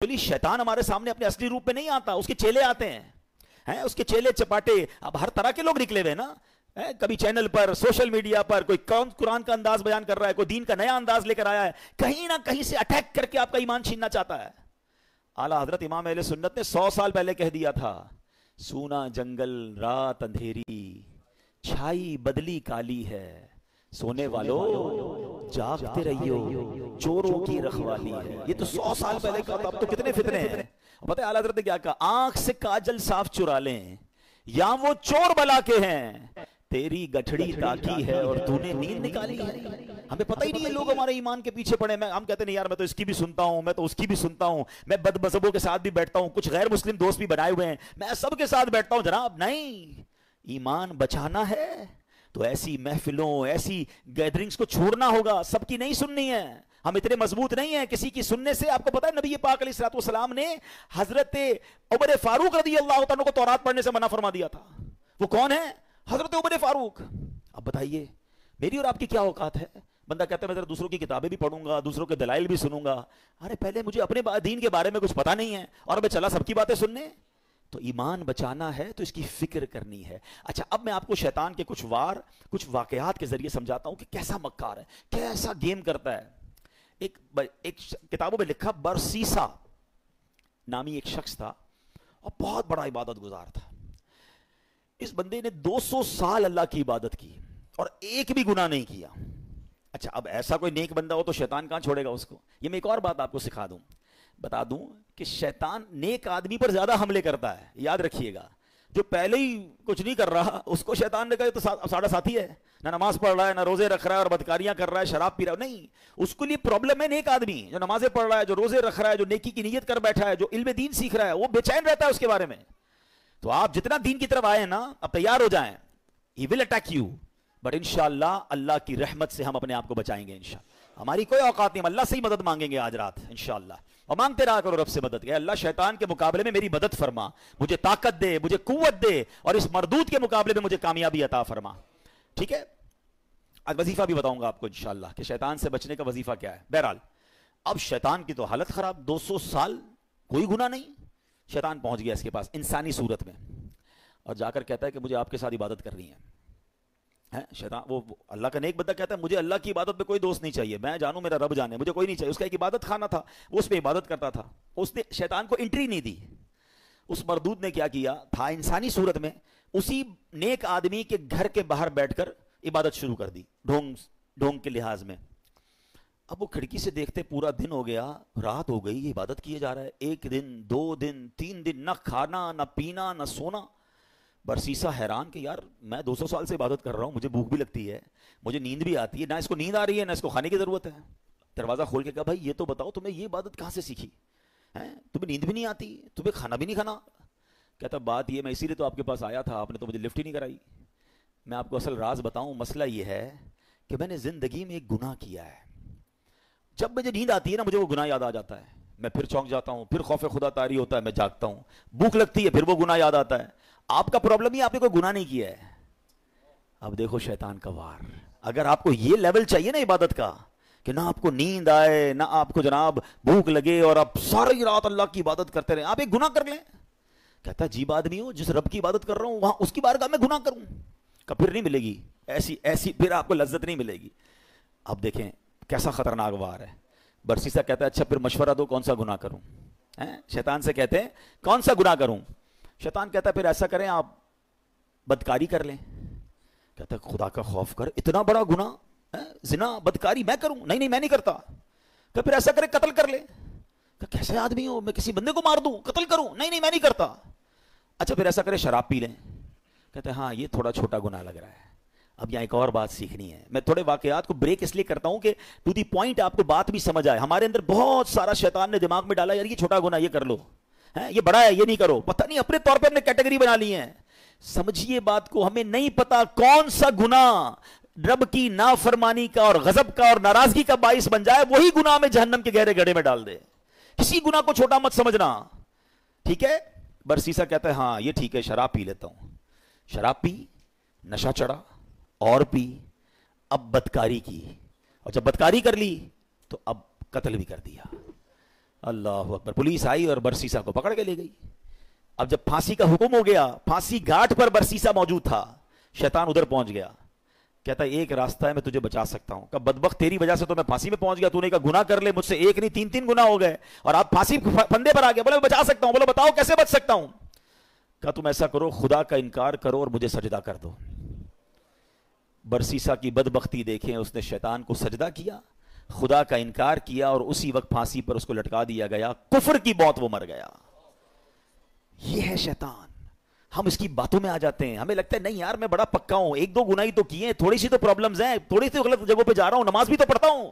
Actually شیطان ہمارے سامنے اپنے اصلی روپ میں نہیں آتا, اس کے چیلے آتے ہیں, اس کے چیلے چپاٹے. اب ہر طرح کے لوگ نکلے ہوئے نا, کبھی چینل پر, سوشل میڈیا پر, کوئی قرآن کا انداز بیان کر رہا ہے, کوئی دین کا نیا انداز لے کر آیا ہے, کہیں نہ کہیں سے اٹیک کر کے آپ کا ایمان چھیننا چاہتا ہے. اعلیٰ حضرت امام اہل سنت نے 100 سال پہلے کہہ دیا تھا, سونا جنگل رات اندھیری, چھائی بدلی کالی ہے, سونے والوں جاگتے رہیو, چوروں کی رکھوالی ہے. یہ تو 100 سال پہلے کہا تھا, اب تو کتنے فتنے ہیں. پتہ ہے اعلیٰ حضرت نے کیا کہا, آنکھ سے کاجل صاف چرا لیں یا وہ چور بلا کے ہیں, تیری گٹھڑی تاکی ہے اور تو نے نیند نکالی ہے. ہمیں پتہ ہی نہیں ہے, لوگ ہمارے ایمان کے پیچھے پڑے. ہم کہتے ہیں یار میں تو اس کی بھی سنتا ہوں, میں تو اس کی بھی سنتا ہوں, میں بد مذہبوں کے ساتھ بھی بیٹھتا ہوں, کچھ غیر مسلم دوست بھی بنائے ہوئے ہیں, میں سب کے ساتھ بیٹھتا ہوں. جناب نہیں, ایمان بچانا ہے تو ایسی محفلوں, ایسی گیدرنگز کو چھوڑنا ہوگا, سب کی نہیں سننی ہے. ہم اتنے مضبوط نہیں ہیں کسی کی سننے سے. آپ کو پتہ ہے نبی پاک علیہ الصلوۃ والسلام نے حضرت عمر فاروق رضی اللہ عنہ کو تورات پڑھنے سے منع فرما دیا تھا. وہ کون ہے؟ حضرت عمر فاروق. اب بتائیے میری اور آپ کی کیا اوقات ہے؟ بندہ کہتا ہے میں ذرا دوسروں کی کتابیں بھی پڑھوں گا, دوسروں کے دلائل بھی سنوں گا. ارے پہلے مجھے اپنے دین کے بارے میں کچھ پتا نہیں ہے اور میں چلا سب کی باتیں سننے. تو ایمان بچانا ہے تو اس کی فکر کرنی ہے. اچھا اب میں آپ کو شیطان کے کچھ واقعات کے ذریعے سمجھاتا ہوں کہ کیسا مکار ہے, کیسا گیم کرتا ہے. ایک کتابوں میں لکھا, برسیسا نامی ایک شخص تھا اور بہت بڑا عبادت گزار تھا. اس بندے نے 200 سال اللہ کی عبادت کی اور ایک بھی گناہ نہیں کیا. اچھا اب ایسا کوئی نیک بندہ ہو تو شیطان کہاں چھوڑے گا اس کو. یہ میں ایک اور بات آپ کو بتا دوں کہ شیطان نیک آدمی پر زیادہ حملے کرتا ہے. یاد رکھیے گا, جو پہلے ہی کچھ نہیں کر رہا اس کو شیطان نے کہا تو ساڑھا ساتھی ہے, نہ نماز پڑھ رہا ہے, نہ روزے رکھ رہا ہے اور بدکاریاں کر رہا ہے, شراب پی رہا ہے. نہیں, اس کے لیے پرابلم ہے نیک آدمی جو نمازیں پڑھ رہا ہے, جو روزے رکھ رہا ہے, جو نیکی کی نیت کر بیٹھا ہے, جو علم دین سیکھ رہا ہے, وہ بے چین رہتا ہے اس کے بارے میں. تو آپ جتنا دین کی طرف آئے نا, اب تیار ہو جائیں, he will attack you, but انشاءاللہ اللہ کی رحمت سے ہم اپنے آپ کو بچائیں گے انشاءاللہ. ہماری کوئی اوقات نہیں, ہم اللہ سے ہی مدد مانگیں گے آج رات انشاءاللہ, اور مانگتے رہا کرو رب سے مدد. کہ اللہ شیطان کے مقابلے میں میری مدد فرما, مجھے طاقت دے, مجھے قوت دے, اور اس مردود کے مقابلے میں مجھے کامیابی عطا فرما. ٹھیک ہے, آج وظیفہ بھی بتاؤں گا آپ کو انشاءاللہ کہ شیطان سے بچنے کا وظیفہ کیا ہے. بہرحال اب شیطان کی تو حالت خراب, 200 سال کوئی گناہ نہیں. شیطان پہنچ گیا اس کے پاس انسانی صورت میں اور جا کر کہتا ہے کہ مجھے آپ کے ساتھ عبادت کرنی ہے. شیطان وہ اللہ کا نیک بندہ کہتا ہے مجھے اللہ کی عبادت میں کوئی دوست نہیں چاہیے, میں جانوں میرا رب جانے, مجھے کوئی نہیں چاہیے. اس کا ایک عبادت خانہ تھا, وہ اس پہ عبادت کرتا تھا. اس نے شیطان کو انٹری نہیں دی. اس مردود نے کیا کیا تھا, انسانی صورت میں اسی نیک آدمی کے گھر کے باہر بیٹھ کر عبادت شروع کر دی, ڈھونگ کے لحاظ میں. اب وہ کھڑکی سے دیکھتے پورا دن ہو گیا, رات ہو گئی, عبادت کیے جا رہا ہے. 1 دن 2 دن 3 دن, نہ کھانا نہ پینا نہ سونا. برسیسا حیران کہ یار میں 200 سال سے عبادت کر رہا ہوں, مجھے بھوک بھی لگتی ہے, مجھے نیند بھی آتی ہے, نہ اس کو نیند آ رہی ہے نہ اس کو کھانے کی ضرورت ہے. دروازہ کھول کے کہا بھائی یہ تو بتاؤ تمہیں یہ عبادت کہاں سے سیکھی ہے, تمہیں نیند بھی نہیں آتی, تمہیں کھانا بھی نہیں کھانا. کہتا بات یہ, میں اسی لیے تو آپ کے پاس آیا تھا, آپ نے تو مجھے لفٹ ہی نہیں کرائی. میں آپ کو اصل راز بتاؤں, مسئلہ یہ ہے کہ میں نے زندگی میں ایک گناہ کیا ہے. جب مجھے نیند آتی ہے نا مجھے وہ گناہ یاد آ جاتا ہے, میں پھر چونک جاتا ہوں, پھر خوف خدا طاری ہوتا ہے, میں جاگتا ہوں. بھوک لگتی ہے, پھر وہ گناہ یاد آتا ہے. آپ کا پرابلم ہی آپ نے کوئی گناہ نہیں کیا ہے. اب دیکھو شیطان کا وار. اگر آپ کو یہ لیول چاہیے نا عبادت کا کہ نہ آپ کو نیند آئے نہ آپ کو جناب بھوک لگے اور آپ ساری رات اللہ کی عبادت کرتے رہیں, آپ ایک گناہ کر لیں. کہتا ہے عجیب آدمی ہو, جس رب کی عبادت کر رہا ہوں وہاں اس کی بارگاہ میں گناہ کروں, کہ پھر نہیں ملے گی ایسی پھر آپ کو لذت نہیں ملے گی. اب دیکھیں کیسا خطرناک وار ہے. برسیسا کہتا ہے اچھا پھر مشورہ دو کون سا گناہ کروں. شیطان سے کہتے ہیں کون سا گناہ کروں. شیطان کہتا ہے پھر ایسا کریں آپ بدکاری کر لیں. کہتا ہے خدا کا خوف کر, اتنا بڑا گناہ زنا بدکاری میں کروں؟ نہیں میں نہیں کرتا. کہ پھر ایسا کریں قتل کر لیں. کہ کیسے آدمی ہو, میں کسی بندے کو مار دوں قتل کروں؟ نہیں میں نہیں کرتا. اچھا پھر ایسا کریں شراب پی لیں. کہتے ہیں ہاں یہ تھوڑا چھوٹا گناہ لگ رہا ہے. اب یہاں ایک اور بات سیکھنی ہے. میں تھوڑے واقعات کو بریک اس لیے کرتا ہوں کہ ٹو دی پوائنٹ آپ کو بات بھی سمجھ آئے. ہمارے اندر بہت سارا شیطان نے دماغ میں ڈالا یار یہ چھوٹا گناہ یہ کر لو, یہ بڑا ہے یہ نہیں کرو. پتہ نہیں اپنے طور پہ ہم نے کیٹیگری بنا لی ہیں. سمجھیے بات کو, ہمیں نہیں پتا کون سا گناہ رب کی نافرمانی کا اور غضب کا اور ناراضگی کا باعث بن جائے, وہی گناہ میں جہنم کے گہرے گڑھے میں ڈال دے. کسی گناہ کو چھوٹا مت سمجھنا. ٹھیک ہے. برسیسا کہتا ہے ہاں یہ ٹھیک ہے شراب پی لیتا ہوں. شراب پی, نشہ چڑھا اور پی, اب بدکاری کی, اور جب بدکاری کر لی تو اب قتل بھی کر دیا. اللہ اکبر. پولیس آئی اور برسیسا کو پکڑ کے لے گئی. اب جب پھانسی کا حکم ہو گیا, پھانسی گھاٹ پر برسیسا موجود تھا, شیطان ادھر پہنچ گیا. کہتا ہے ایک راستہ ہے, میں تجھے بچا سکتا ہوں. کہ بدبخت تیری وجہ سے تو میں پھانسی میں پہنچ گیا, تو نے کہا گناہ کر لے, مجھ سے ایک نہیں تین گناہ ہو گئے اور آپ پھانسی پھندے پر آ گئے. بولے میں بچا سکتا ہوں. بولو بتاؤ کیسے بچ سکتا ہوں. کہا تم ایسا کرو, خدا کا انکار کرو اور مجھے سجدہ کر دو. برسیسا کی بدبختی دیکھیں, اس نے شیطان کو سجدہ کیا, خدا کا انکار کیا اور اسی وقت پھانسی پر اس کو لٹکا دیا گیا. کفر کی موت وہ مر گیا. یہ ہے شیطان. ہم اس کی باتوں میں آ جاتے ہیں, ہمیں لگتا ہے نہیں یار میں بڑا پکا ہوں, ایک دو گناہ ہی تو کیے ہیں, تھوڑی سی تو پرابلمز ہیں, تھوڑی سی غلط جگہوں پہ جا رہا ہوں, نماز بھی تو پڑھتا ہوں,